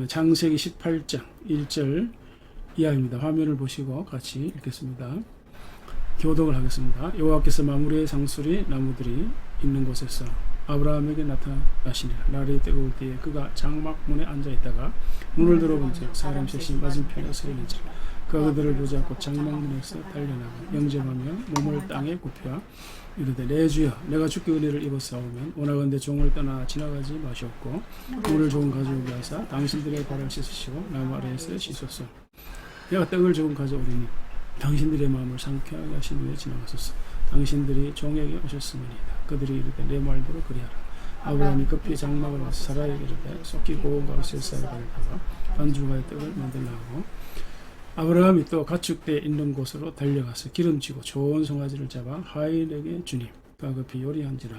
창세기 18장 1절 이하입니다. 화면을 보시고 같이 읽겠습니다. 교독을 하겠습니다. 여호와께서 마므르의 상수리 나무들이 있는 곳에서 아브라함에게 나타나시니라. 날이 뜨거울 때에 그가 장막문에 앉아있다가 문을 들어본즉 사람 셋이 맞은편에 서 있는지라. 그가 그들을 보지 않고 장막문에서 달려나가 영접하며 몸을 땅에 굽혀 이르되 내 주여 내가 주께 은혜를 입었사오면 원하건대 종을 떠나 지나가지 마시옵고 물을 조금 가져오게 하사 당신들의 발을 씻으시고 나무 아래에서 씻소서. 내가 떡을 조금 가져오리니 당신들의 마음을 상쾌하게 하신 후에 지나가소서. 당신들이 종에게 오셨음이니이다. 그들이 이르되 내 말대로 그리하라. 아브라함이 급히 장막을 와서 사라에게 이르되 속히 고운 가루수에 쌀을 가져다가 반죽하여 떡을 만들라 하고 아브라함이 또 가축대 있는 곳으로 달려가서 기름지고 좋은 송아지를 잡아 하인에게 주니 그가 급히 요리한지라.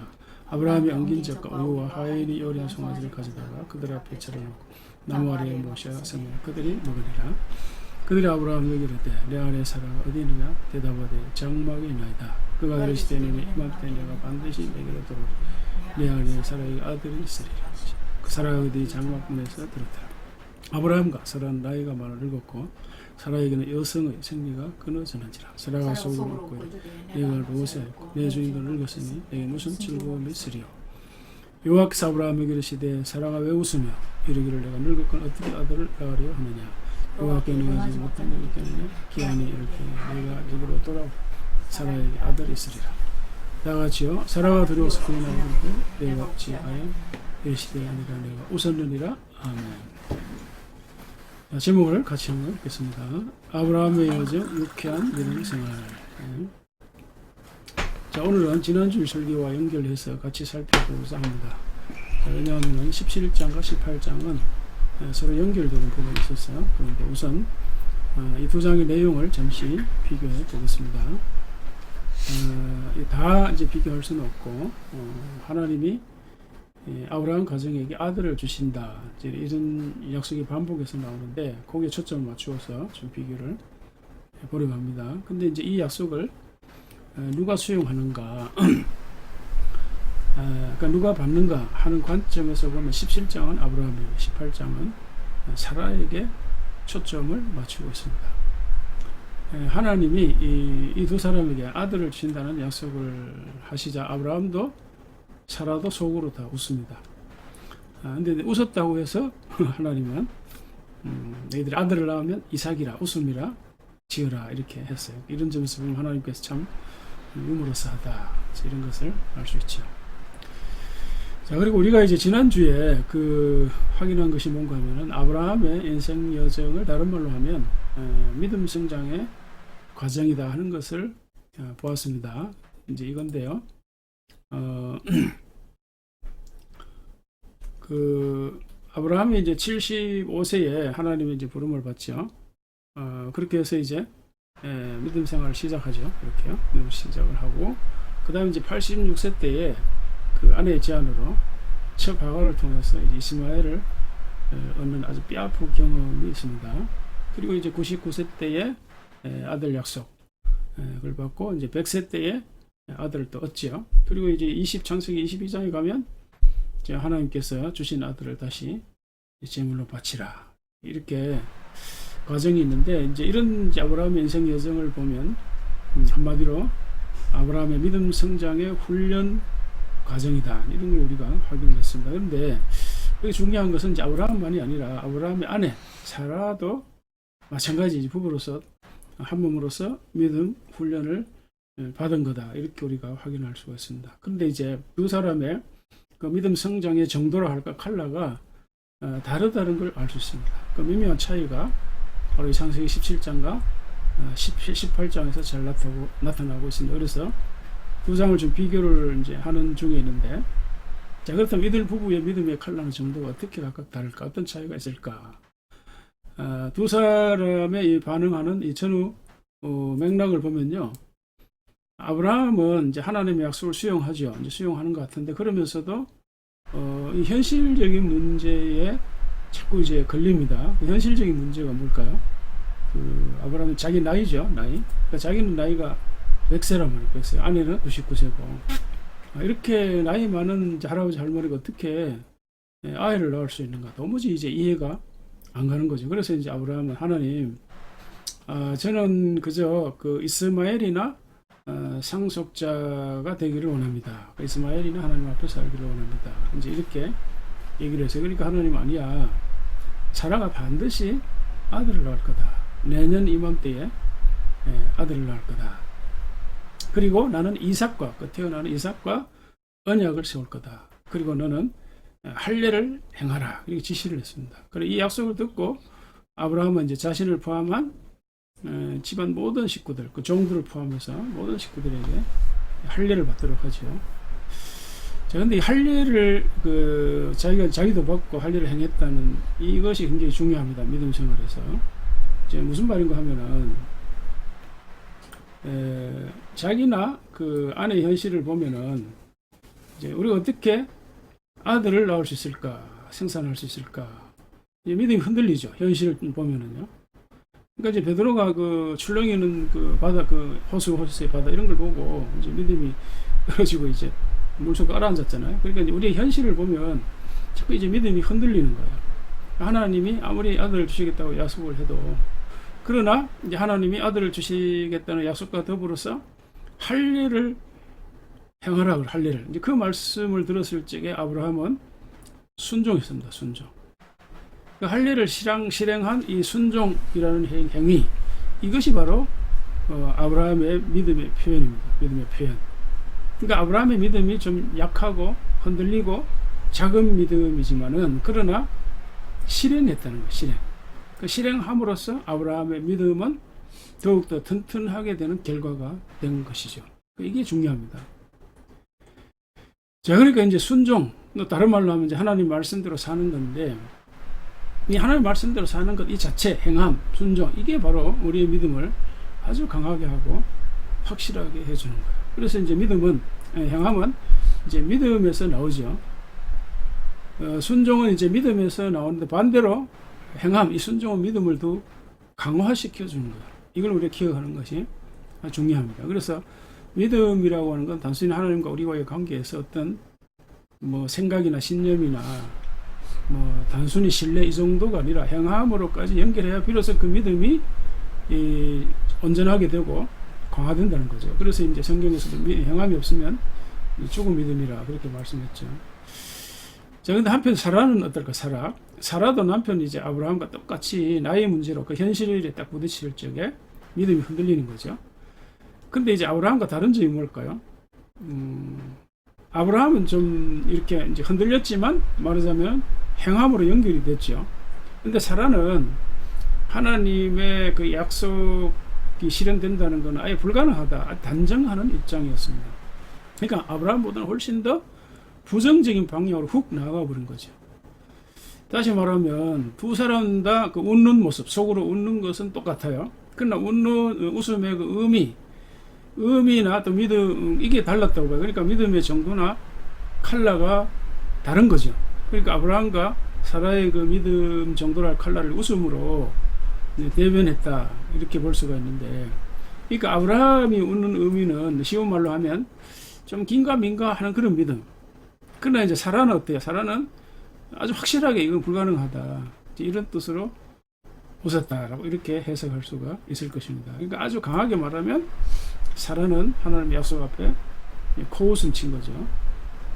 아브라함이 엉긴 젖과 우유와 하인이 요리한 송아지를 가져다가 그들 앞에 차려놓고 나무 아래에 모셔 세며 그들이 먹으리라. 그들이 아브라함에게 이르되 내 아내 사라가 어디 있느냐? 대답하되 장막에 있나이다. 그가 이르시되 너는 이맘때 내가 반드시 내게로 돌아오리. 내 아내 사라의 아들이 있으리라. 그 사라가 그들이 장막문에서 들었더라. 아브라함과 사라는 나이가 많아 늙었고 사라에게는 여성의 생리가 끊어졌는지라. 사라가 속으로 웃고 이르되 내가 노쇠하였고 내 주인도 늙었으니 내게 무슨 즐거움이 있으리요. 여호와께서 아브라함에게 이르시되 사라가 왜 웃으며 이르기를 내가 늙었건 어떻게 아들을 낳으려 하느냐. 여호와께 능하지 못한 일을 깨느냐. 기한이 이렇게 내가 내게로 돌아오 사라에게 아들이 있으리라. 다같이요 사라가 두려워서 부인하고 이르되 내가 어찌하여 이르시되 아니라 내가 웃었느니라. 아멘. 제목을 같이 한번 읽겠습니다. 아브라함의 여정 유쾌한 믿음의 생활. 자, 오늘은 지난주 설교와 연결해서 같이 살펴보고자 합니다. 왜냐하면 17장과 18장은 서로 연결되는 부분이 있었어요. 그런데 우선 이 두 장의 내용을 잠시 비교해 보겠습니다. 다 이제 비교할 수는 없고 하나님이 아브라함 가정에게 아들을 주신다. 이런 약속이 반복해서 나오는데 거기에 초점을 맞추어서 좀 비교를 해보려고 합니다. 근데 이제 이 약속을 누가 수용하는가, 그러니까 누가 받는가 하는 관점에서 보면 17장은 아브라함이고 18장은 사라에게 초점을 맞추고 있습니다. 하나님이 이 두 사람에게 아들을 주신다는 약속을 하시자 아브라함도 사라도 속으로 다 웃습니다. 근데 웃었다고 해서 하나님은 너희들이 아들을 낳으면 이삭이라 웃음이라 지으라 이렇게 했어요. 이런 점에서 보면 하나님께서 참 유머러스하다 이런 것을 알 수 있죠. 자, 그리고 우리가 이제 지난주에 확인한 것이 뭔가 하면은 아브라함의 인생 여정을 다른 말로 하면 믿음 성장의 과정이다 하는 것을 보았습니다. 이제 이건데요. 아브라함이 이제 75세에 하나님의 이제 부름을 받죠. 그렇게 해서 이제 믿음 생활을 시작하죠. 이렇게요. 믿음 시작을 하고, 그 다음에 이제 86세 때에 그 아내의 제안으로 첫 하가를 통해서 이제 이스마엘을 얻는 아주 뼈아픈 경험이 있습니다. 그리고 이제 99세 때에 아들 약속, 그걸 받고 이제 100세 때에 아들을 또 얻지요. 그리고 이제 창세기 22장에 가면 이제 하나님께서 주신 아들을 다시 제물로 바치라 이렇게 과정이 있는데, 이제 이런 아브라함의 인생 여정을 보면 한마디로 아브라함의 믿음 성장의 훈련 과정이다 이런 걸 우리가 확인을 했습니다. 그런데 여기 중요한 것은 이제 아브라함만이 아니라 아브라함의 아내 사라도 마찬가지 부부로서 한 몸으로서 믿음 훈련을 받은 거다 이렇게 우리가 확인할 수가 있습니다. 그런데 이제 두 사람의 그 믿음 성장의 정도라 할까 칼라가 다르다는 걸 알 수 있습니다. 그 미묘한 차이가 바로 이 창세기 17장과 18장에서 잘 나타나고 있습니다. 그래서 두 장을 좀 비교를 이제 하는 중에 있는데, 자, 그렇다면 이들 부부의 믿음의 칼라는 정도가 어떻게 각각 다를까? 어떤 차이가 있을까? 두 사람의 이 반응하는 이 전후 맥락을 보면요. 아브라함은 이제 하나님의 약속을 수용하죠. 이제 수용하는 것 같은데, 그러면서도 이 현실적인 문제에 자꾸 이제 걸립니다. 그 현실적인 문제가 뭘까요? 아브라함은 자기 나이죠, 나이. 그러니까 자기는 나이가 100세란 말이에요. 100세. 아내는 99세고. 이렇게 나이 많은 할아버지 할머니가 어떻게 아이를 낳을 수 있는가? 도무지 이제 이해가 안 가는 거죠. 그래서 이제 아브라함은 하나님, 저는 그저 그 이스마엘이나 상속자가 되기를 원합니다. 이스마엘이나 하나님 앞에 살기를 원합니다. 이제 이렇게 얘기를 했어요. 그러니까 하나님 아니야. 사라가 반드시 아들을 낳을 거다. 내년 이맘때에 아들을 낳을 거다. 그리고 나는 이삭과 태어나는 이삭과 언약을 세울 거다. 그리고 너는 할례를 행하라. 이렇게 지시를 했습니다. 그리고 이 약속을 듣고 아브라함은 이제 자신을 포함한 집안 모든 식구들, 그 종들을 포함해서 모든 식구들에게 할례를 받도록 하죠. 자, 근데 이 할례를 자기도 받고 할례를 행했다는 이것이 굉장히 중요합니다. 믿음 생활에서. 이제 무슨 말인가 하면은 자기나 그 아내의 현실을 보면은 이제 우리가 어떻게 아들을 낳을 수 있을까, 생산할 수 있을까, 이제 믿음이 흔들리죠. 현실을 보면은요. 그러니까 이제 베드로가 그 출렁이는 그 바다, 그 호수의 바다 이런 걸 보고 이제 믿음이 떨어지고 이제 물속 깔아앉았잖아요. 그러니까 이제 우리의 현실을 보면 자꾸 이제 믿음이 흔들리는 거예요. 하나님이 아무리 아들을 주시겠다고 약속을 해도, 그러나 이제 하나님이 아들을 주시겠다는 약속과 더불어서 할례를 행하라고, 할례를. 이제 그 말씀을 들었을 적에 아브라함은 순종했습니다. 순종. 그 할례를 실행한 이 순종이라는 행위, 이것이 바로 아브라함의 믿음의 표현입니다. 믿음의 표현. 그러니까 아브라함의 믿음이 좀 약하고 흔들리고 작은 믿음이지만은, 그러나 실행했다는 거, 실행. 그 실행함으로써 아브라함의 믿음은 더욱더 튼튼하게 되는 결과가 된 것이죠. 이게 중요합니다. 자, 그러니까 이제 순종, 다른 말로 하면 이제 하나님 말씀대로 사는 건데, 이 하나님 말씀대로 사는 것 이 자체, 행함, 순종, 이게 바로 우리의 믿음을 아주 강하게 하고 확실하게 해주는 거예요. 그래서 이제 믿음은, 행함은 이제 믿음에서 나오죠. 순종은 이제 믿음에서 나오는데, 반대로 행함, 이 순종은 믿음을 더 강화시켜 주는 거예요. 이걸 우리가 기억하는 것이 중요합니다. 그래서 믿음이라고 하는 건 단순히 하나님과 우리와의 관계에서 어떤 뭐 생각이나 신념이나 뭐 단순히 신뢰 이 정도가 아니라 행함으로까지 연결해야 비로소 그 믿음이 온전하게 되고 강화된다는 거죠. 그래서 이제 성경에서도 행함이 없으면 죽은 믿음이라 그렇게 말씀했죠. 자, 근데 한편 사라는 어떨까? 사라도 남편이 이제 아브라함과 똑같이 나의 문제로 그 현실에 딱 부딪힐 적에 믿음이 흔들리는 거죠. 근데 이제 아브라함과 다른 점이 뭘까요? 아브라함은 좀 이렇게 이제 흔들렸지만 말하자면 행함으로 연결이 됐죠. 근데 사라는 하나님의 그 약속이 실현된다는 것은 아예 불가능하다, 단정하는 입장이었습니다. 그러니까 아브라함보다는 훨씬 더 부정적인 방향으로 훅 나아가 버린 거죠. 다시 말하면 두 사람 다 그 웃는 모습, 속으로 웃는 것은 똑같아요. 그러나 웃음의 그 의미나 또 믿음, 이게 달랐다고 봐요. 그러니까 믿음의 정도나 칼라가 다른 거죠. 그러니까 아브라함과 사라의 그 믿음 정도랄 칼라를 웃음으로 대변했다, 이렇게 볼 수가 있는데, 그러니까 아브라함이 웃는 의미는 쉬운 말로 하면 좀 긴가민가 하는 그런 믿음. 그러나 이제 사라는 어때요? 사라는 아주 확실하게 이건 불가능하다, 이런 뜻으로 웃었다라고 이렇게 해석할 수가 있을 것입니다. 그러니까 아주 강하게 말하면 사라는 하나님의 약속 앞에 코웃음 친 거죠.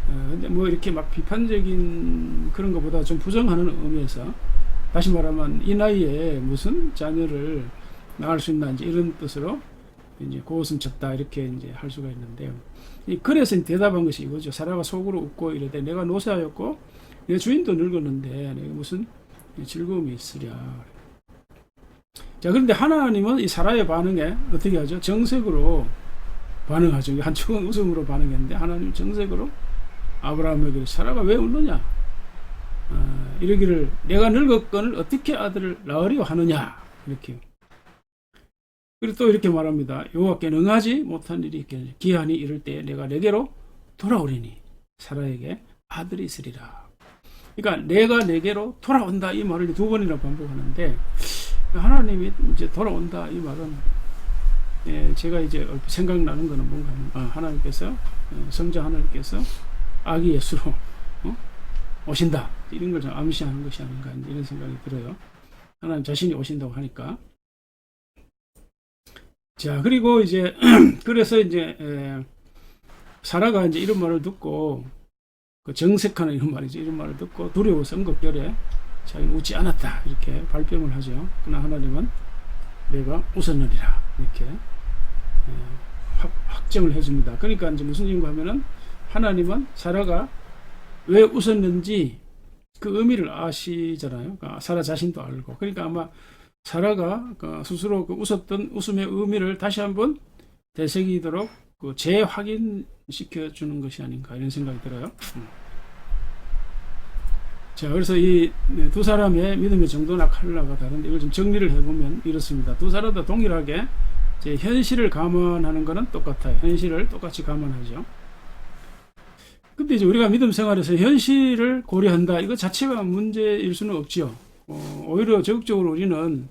근데 뭐 이렇게 막 비판적인 그런 것보다 좀 부정하는 의미에서, 다시 말하면 이 나이에 무슨 자녀를 낳을 수 있나, 이제 이런 뜻으로 이제 코웃음 쳤다, 이렇게 이제 할 수가 있는데요. 그래서 대답한 것이 이거죠. 사라가 속으로 웃고 이르되 내가 노사였고 내 주인도 늙었는데 내가 무슨 즐거움이 있으랴. 자, 그런데 하나님은 이 사라의 반응에 어떻게 하죠? 정색으로 반응하죠. 한쪽은 웃음으로 반응했는데 하나님 정색으로 아브라함에게 사라가 왜 웃느냐, 이러기를 내가 늙었거늘 어떻게 아들을 낳으려 하느냐, 이렇게. 그리고 또 이렇게 말합니다. 여호와께 능하지 못한 일이 있겠느냐, 기한이 이를 때 내가 내게로 돌아오리니 사라에게 아들이 있으리라. 그러니까 내가 내게로 돌아온다, 이 말을 두 번이나 반복하는데, 하나님이 이제 돌아온다, 이 말은 제가 이제 생각나는 거는 뭔가 하나님께서, 성자 하나님께서 아기 예수로 오신다, 이런 걸 좀 암시하는 것이 아닌가, 이런 생각이 들어요. 하나님 자신이 오신다고 하니까. 자, 그리고 이제 그래서 이제 사라가 이제 이런 말을 듣고 그 정색하는 이런 말이죠. 이런 말을 듣고 두려워서 응급결에 자기는 웃지 않았다 이렇게 발뺌을 하죠. 그러나 하나님은 내가 웃었느니라 이렇게 확정을 해줍니다. 그러니까 이제 무슨 얘기인가 하면은 하나님은 사라가 왜 웃었는지 그 의미를 아시잖아요. 그러니까 사라 자신도 알고. 그러니까 아마 사라가 스스로 그 웃었던 웃음의 의미를 다시 한번 되새기도록 그 재확인시켜 주는 것이 아닌가 이런 생각이 들어요. 자, 그래서 이 두 사람의 믿음의 정도나 칼라가 다른데 이걸 좀 정리를 해보면 이렇습니다. 두 사람 다 동일하게 이제 현실을 감안하는 것은 똑같아요. 현실을 똑같이 감안하죠. 근데 이제 우리가 믿음 생활에서 현실을 고려한다 이거 자체가 문제일 수는 없죠. 오히려 적극적으로 우리는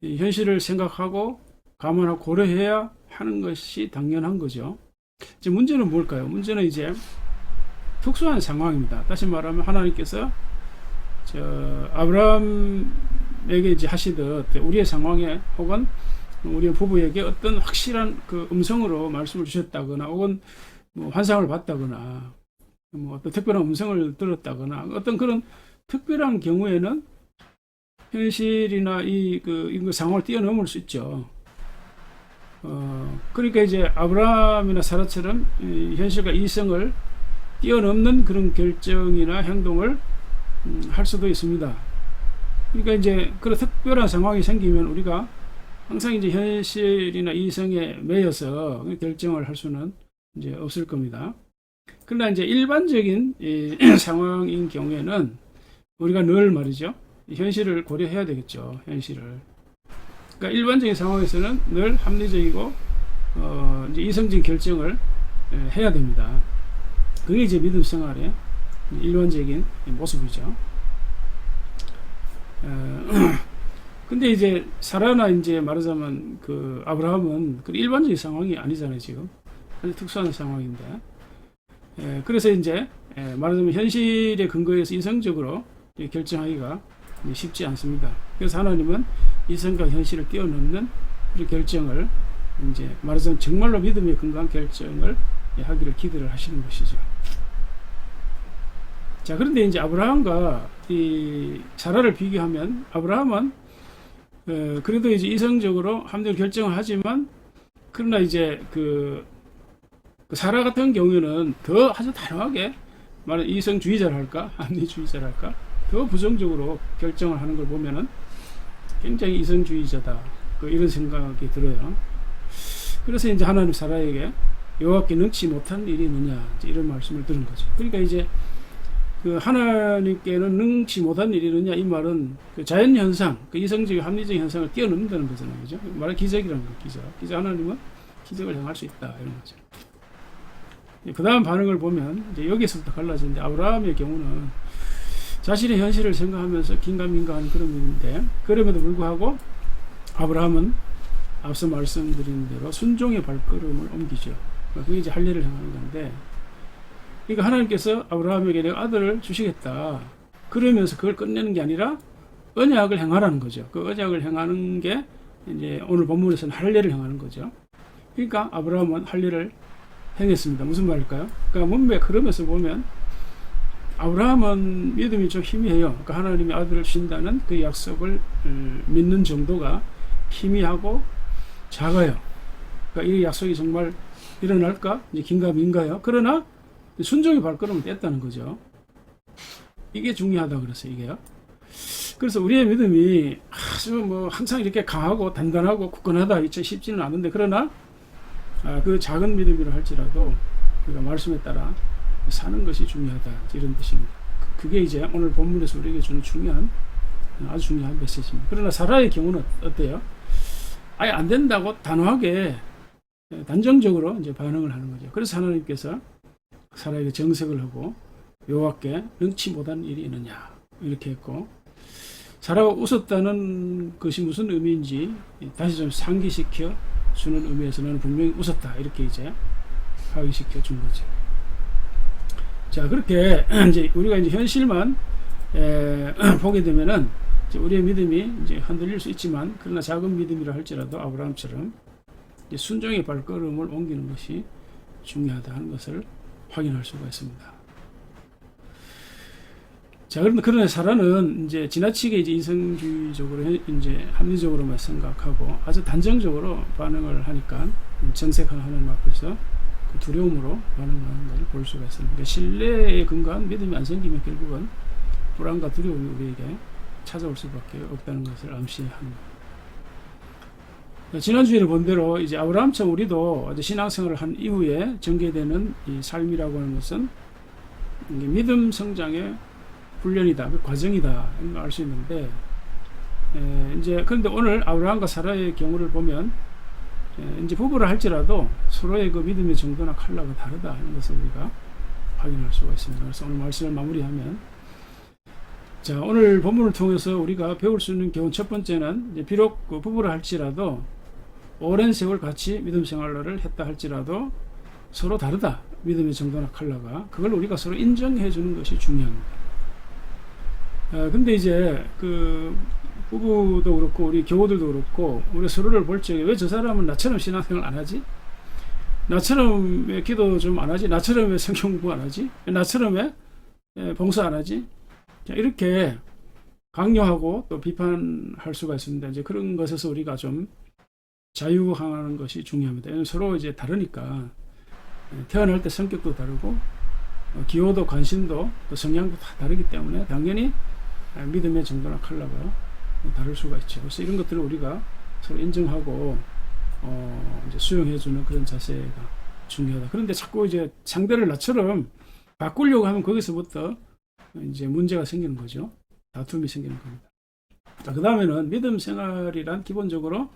이 현실을 생각하고 감안하고 고려해야 하는 것이 당연한 거죠. 이제 문제는 뭘까요? 문제는 이제 특수한 상황입니다. 다시 말하면 하나님께서 아브라함에게 이제 하시듯 우리의 상황에 혹은 우리의 부부에게 어떤 확실한 그 음성으로 말씀을 주셨다거나 혹은 뭐 환상을 봤다거나 뭐 어떤 특별한 음성을 들었다거나 어떤 그런 특별한 경우에는 현실이나 이 상황을 뛰어넘을 수 있죠. 그러니까 이제 아브라함이나 사라처럼 현실과 이성을 뛰어넘는 그런 결정이나 행동을 할 수도 있습니다. 그러니까 이제 그런 특별한 상황이 생기면 우리가 항상 이제 현실이나 이성에 매여서 결정을 할 수는 이제 없을 겁니다. 그러나 이제 일반적인 상황인 경우에는 우리가 늘 말이죠. 현실을 고려해야 되겠죠. 현실을. 그러니까 일반적인 상황에서는 늘 합리적이고 이제 이성적인 결정을 해야 됩니다. 그게 이제 믿음 생활의 일반적인 모습이죠. 근데 이제 사라나 이제 말하자면 그 아브라함은 그 일반적인 상황이 아니잖아요. 지금 아주 특수한 상황인데. 그래서 이제 말하자면 현실의 근거에서 이성적으로 결정하기가 쉽지 않습니다. 그래서 하나님은 이성과 현실을 뛰어넘는 그 결정을 이제 말하자면 정말로 믿음에 근거한 결정을 하기를 기대를 하시는 것이죠. 자, 그런데 이제 아브라함과 이 사라를 비교하면 아브라함은 그래도 이제 이성적으로 합리적으로 결정을 하지만 그러나 이제 그 사라 같은 경우에는 더 아주 단호하게 말하는 이성주의자랄까 합리주의자랄까 더 부정적으로 결정을 하는 걸 보면은 굉장히 이성주의자다 이런 생각이 들어요. 그래서 이제 하나님 사라에게 여호와께 능치 못한 일이 있느냐 이런 말씀을 들은 거죠. 그러니까 이제 그 하나님께는 능치 못한 일이 있느냐 이 말은 그 자연 현상, 그 이성적인 합리적인 현상을 뛰어넘는다는 거잖아요, 그죠? 말은 기적이라는 거, 기적. 하나님은 기적을 행할 수 있다 이런 거죠. 그 다음 반응을 보면 이제 여기서부터 갈라지는데 아브라함의 경우는 자신의 현실을 생각하면서 긴가민가한 그런 일인데 그럼에도 불구하고 아브라함은 앞서 말씀드린 대로 순종의 발걸음을 옮기죠. 그게 이제 할례를 행하는 건데, 그러니까 하나님께서 아브라함에게 내가 아들을 주시겠다 그러면서 그걸 끝내는 게 아니라 언약을 행하라는 거죠. 그 언약을 행하는 게 이제 오늘 본문에서는 할례를 행하는 거죠. 그러니까 아브라함은 할례를 행했습니다. 무슨 말일까요? 그러니까 문맥 흐름에서 보면 아브라함은 믿음이 좀 희미해요. 그러니까 하나님이 아들을 주신다는 그 약속을 믿는 정도가 희미하고 작아요. 그러니까 이 약속이 정말 일어날까? 이제 긴가민가요. 그러나 순종의 발걸음을 뗐다는 거죠. 이게 중요하다 그랬어요. 이게요. 그래서 우리의 믿음이 아주 뭐 항상 이렇게 강하고 단단하고 굳건하다 쉽지는 않은데 그러나 그 작은 믿음이라 할지라도 우리가 말씀에 따라 사는 것이 중요하다 이런 뜻입니다. 그게 이제 오늘 본문에서 우리에게 주는 아주 중요한 메시지입니다. 그러나 사라의 경우는 어때요? 아예 안 된다고 단호하게 단정적으로 이제 반응을 하는 거죠. 그래서 하나님께서 사라에게 정색을 하고 여호와께 능치 못한 일이 있느냐 이렇게 했고, 사라가 웃었다는 것이 무슨 의미인지 다시 좀 상기시켜 주는 의미에서 는 분명히 웃었다 이렇게 이제 확인시켜 준 거죠. 자, 그렇게 이제 우리가 이제 현실만 보게 되면은 이제 우리의 믿음이 이제 흔들릴 수 있지만, 그러나 작은 믿음이라 할지라도 아브라함처럼 이제 순종의 발걸음을 옮기는 것이 중요하다 하는 것을 확인할 수가 있습니다. 자, 그러나 사라는 이제 지나치게 이제 이성주의적으로 이제 합리적으로만 생각하고 아주 단정적으로 반응을 하니까 정색하는 하나님 앞에서 그 두려움으로 반응하는 것을 볼 수가 있습니다. 신뢰에 근거한 믿음이 안 생기면 결국은 불안과 두려움이 우리에게 찾아올 수밖에 없다는 것을 암시합니다. 지난주에 본 대로 이제 아브라함처럼 우리도 신앙생활을 한 이후에 전개되는 이 삶이라고 하는 것은 믿음 성장의 훈련이다, 그 과정이다, 이런 걸 알 수 있는데, 이제 그런데 오늘 아브라함과 사라의 경우를 보면, 이제 부부를 할지라도 서로의 그 믿음의 정도나 칼라가 다르다 하는 것을 우리가 확인할 수가 있습니다. 그래서 오늘 말씀을 마무리하면, 자, 오늘 본문을 통해서 우리가 배울 수 있는 교훈 첫 번째는, 이제 비록 그 부부를 할지라도 오랜 세월 같이 믿음 생활을 했다 할지라도 서로 다르다, 믿음의 정도나 칼라가. 그걸 우리가 서로 인정해 주는 것이 중요합니다. 근데 이제 그 부부도 그렇고 우리 교우들도 그렇고 우리 서로를 볼 적에 왜 저 사람은 나처럼 신앙생활 안 하지? 나처럼 왜 기도 좀 안 하지? 나처럼 왜 성경 공부 안 하지? 나처럼 왜 봉사 안 하지? 자, 이렇게 강요하고 또 비판할 수가 있습니다. 이제 그런 것에서 우리가 좀 자유하는 것이 중요합니다. 서로 이제 다르니까 태어날 때 성격도 다르고 기호도 관심도 또 성향도 다 다르기 때문에 당연히 믿음의 정도나 칼라가 다를 수가 있죠. 그래서 이런 것들을 우리가 서로 인정하고 이제 수용해주는 그런 자세가 중요하다. 그런데 자꾸 이제 상대를 나처럼 바꾸려고 하면 거기서부터 이제 문제가 생기는 거죠. 다툼이 생기는 겁니다. 자, 그 다음에는 믿음 생활이란 기본적으로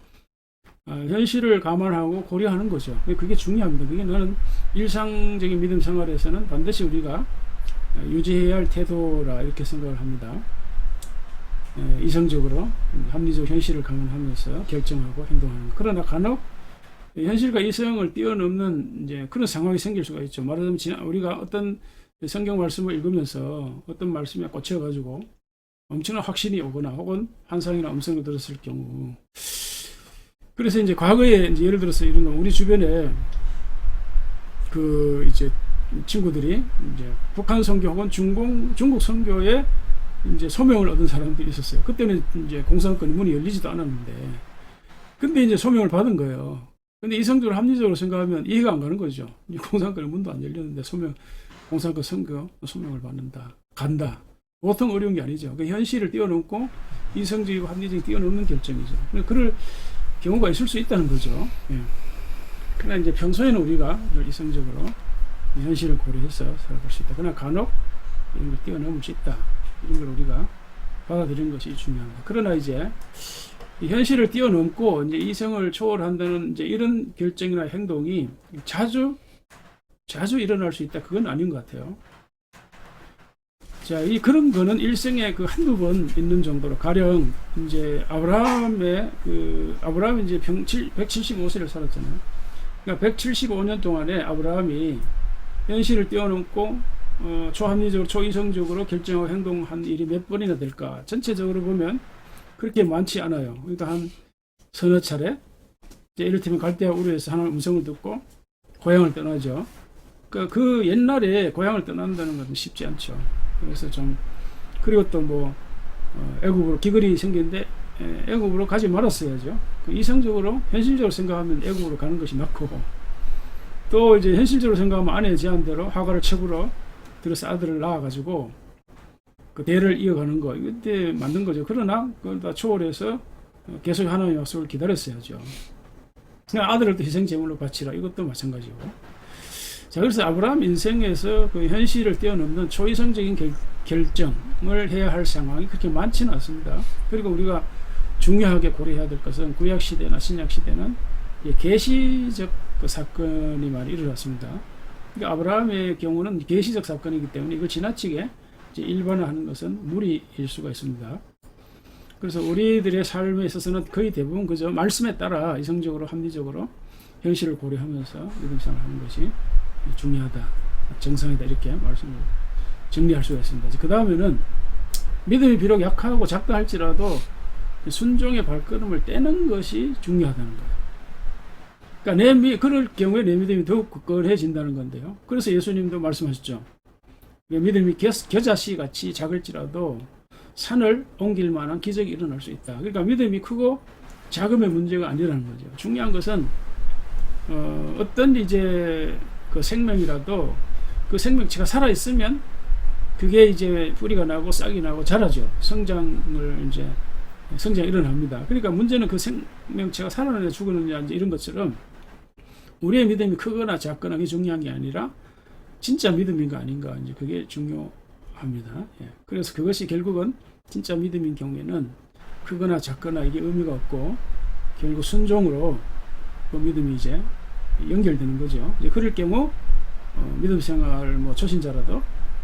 현실을 감안하고 고려하는 거죠. 그게 중요합니다. 그게 나는 일상적인 믿음 생활에서는 반드시 우리가 유지해야 할 태도라 이렇게 생각을 합니다. 이성적으로 합리적 현실을 감안하면서 결정하고 행동하는. 그러나 간혹 현실과 이성을 뛰어넘는 이제 그런 상황이 생길 수가 있죠. 말하자면 우리가 어떤 성경 말씀을 읽으면서 어떤 말씀에 꽂혀가지고 엄청난 확신이 오거나 혹은 환상이나 음성을 들었을 경우, 그래서 이제 과거에 이제 예를 들어서 이런 거 우리 주변에 그 이제 친구들이 이제 북한 선교 혹은 중국 선교에 이제 소명을 얻은 사람들이 있었어요. 그때는 이제 공산권이 문이 열리지도 않았는데, 근데 이제 소명을 받은 거예요. 근데 이성적으로 합리적으로 생각하면 이해가 안 가는 거죠. 공산권의 문도 안 열렸는데 공산권 선교 소명을 받는다, 간다. 보통 어려운 게 아니죠. 그 현실을 뛰어넘고 이성적이고 합리적이 뛰어넘는 결정이죠. 그럴 경우가 있을 수 있다는 거죠. 예. 그러나 이제 평소에는 우리가 이성적으로 현실을 고려해서 살아갈 수 있다. 그러나 간혹 이런 걸 뛰어넘을 수 있다. 이런 걸 우리가 받아들이는 것이 중요합니다. 그러나 이제 이 현실을 뛰어넘고 이제 이성을 초월한다는 이제 이런 결정이나 행동이 자주 일어날 수 있다. 그건 아닌 것 같아요. 자, 그런 거는 일생에 그 한두 번 있는 정도로, 가령 이제 아브라함이 이제 175세를 살았잖아요. 그러니까 175년 동안에 아브라함이 현실을 뛰어넘고 초합리적으로 초이성적으로 결정하고 행동한 일이 몇 번이나 될까? 전체적으로 보면 그렇게 많지 않아요. 그러니까 한 서너 차례. 이제 이를테면 갈대아 우르에서 하나님의 음성을 듣고 고향을 떠나죠. 그 옛날에 고향을 떠난다는 것은 쉽지 않죠. 그래서 그리고 또 뭐 애국으로 기근이 생겼는데 애국으로 가지 말았어야죠. 이성적으로 현실적으로 생각하면 애국으로 가는 것이 맞고, 또 이제 현실적으로 생각하면 아내의 제안대로 하갈을 첩으로 들어서 아들을 낳아가지고 그 대를 이어가는 거, 이때 만든 거죠. 그러나 그걸 다 초월해서 계속 하나님의 약속을 기다렸어야죠. 그냥 아들을 또 희생 제물로 바치라, 이것도 마찬가지고. 자, 그래서 아브라함 인생에서 그 현실을 뛰어넘는 초이성적인 결정을 해야 할 상황이 그렇게 많지는 않습니다. 그리고 우리가 중요하게 고려해야 될 것은 구약 시대나 신약 시대는 계시적 그 사건이 많이 일어났습니다. 그러니까 아브라함의 경우는 계시적 사건이기 때문에 이걸 지나치게 이제 일반화하는 것은 무리일 수가 있습니다. 그래서 우리들의 삶에 있어서는 거의 대부분 그저 말씀에 따라 이성적으로 합리적으로 현실을 고려하면서 믿음생활을 하는 것이 중요하다, 정상이다, 이렇게 말씀을 정리할 수가 있습니다. 그 다음에는 믿음이 비록 약하고 작다 할지라도 순종의 발걸음을 떼는 것이 중요하다는 거예요. 그러니까 그럴 경우에 내 믿음이 더욱 굳건해진다는 건데요. 그래서 예수님도 말씀하셨죠. 믿음이 겨자씨 같이 작을지라도 산을 옮길 만한 기적이 일어날 수 있다. 그러니까 믿음이 크고 작음의 문제가 아니라는 거죠. 중요한 것은 어떤 이제 그 생명이라도 그 생명체가 살아 있으면 그게 이제 뿌리가 나고 싹이 나고 자라죠. 성장이 일어납니다. 그러니까 문제는 그 생명체가 살아나느냐 죽느냐 이런 것처럼 우리의 믿음이 크거나 작거나 그게 중요한 게 아니라 진짜 믿음인가 아닌가 이제 그게 중요합니다. 예. 그래서 그것이 결국은 진짜 믿음인 경우에는 크거나 작거나 이게 의미가 없고 결국 순종으로 그 믿음이 이제 연결되는 거죠. 이제 그럴 경우 믿음 생활 뭐 초신자라도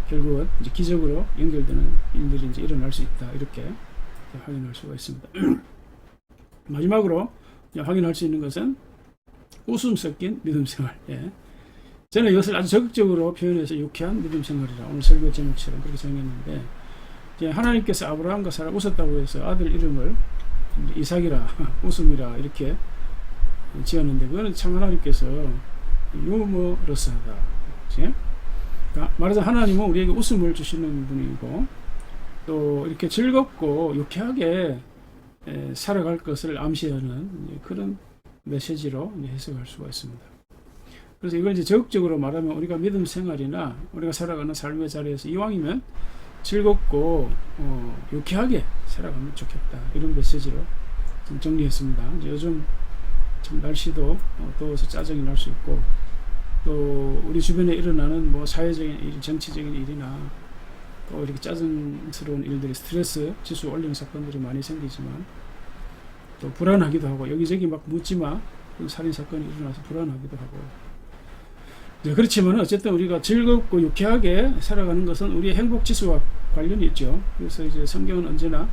결국은 이제 기적으로 연결되는 일들이 이제 일어날 수 있다. 이렇게 확인할 수가 있습니다. 마지막으로 확인할 수 있는 것은 웃음 섞인 믿음 생활. 예. 저는 이것을 아주 적극적으로 표현해서 유쾌한 믿음 생활이라 오늘 설교 제목처럼 그렇게 정했는데, 이제 하나님께서 아브라함과 사라 웃었다고 해서 아들 이름을 이삭이라 웃음이라 이렇게 지었는데, 그거는 참 하나님께서 유머러스하다. 그러니까 말하자면 하나님은 우리에게 웃음을 주시는 분이고 또 이렇게 즐겁고 유쾌하게 살아갈 것을 암시하는 그런 메시지로 해석할 수가 있습니다. 그래서 이걸 이제 적극적으로 말하면 우리가 믿음 생활이나 우리가 살아가는 삶의 자리에서 이왕이면 즐겁고 유쾌하게 살아가면 좋겠다, 이런 메시지로 좀 정리했습니다. 이제 요즘 참 날씨도 더워서 짜증이 날 수 있고 또 우리 주변에 일어나는 뭐 사회적인 일, 정치적인 일이나 또 이렇게 짜증스러운 일들이 스트레스 지수 올리는 사건들이 많이 생기지만 또 불안하기도 하고 여기저기 막 묻지마 살인 사건이 일어나서 불안하기도 하고, 네, 그렇지만 어쨌든 우리가 즐겁고 유쾌하게 살아가는 것은 우리의 행복 지수와 관련이 있죠. 그래서 이제 성경은 언제나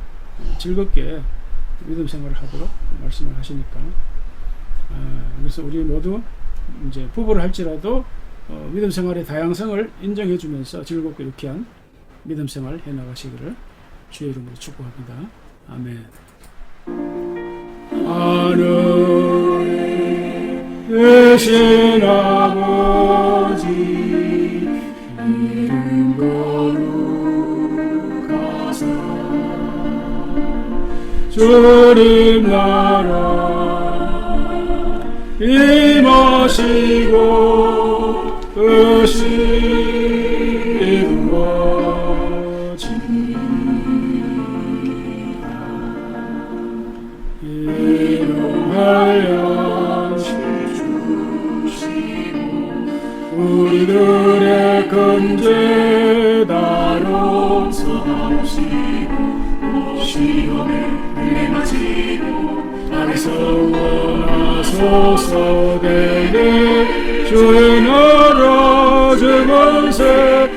즐겁게 믿음 생활을 하도록 말씀을 하시니까, 그래서 우리 모두 이제 부부를 할지라도 믿음 생활의 다양성을 인정해 주면서 즐겁고 유쾌한 믿음 생활 해 나가시기를 주의 이름으로 축복합니다. 아멘. 하늘에 계신 아버지 이름 거룩하사 주님 나라 임하시고 뜻이 이루어지리라. 이름하여 주시고 우리들의 근죄 다루사옵시고 시험에 내마시고 다리서 원하소서 되네 주의 나라 주권세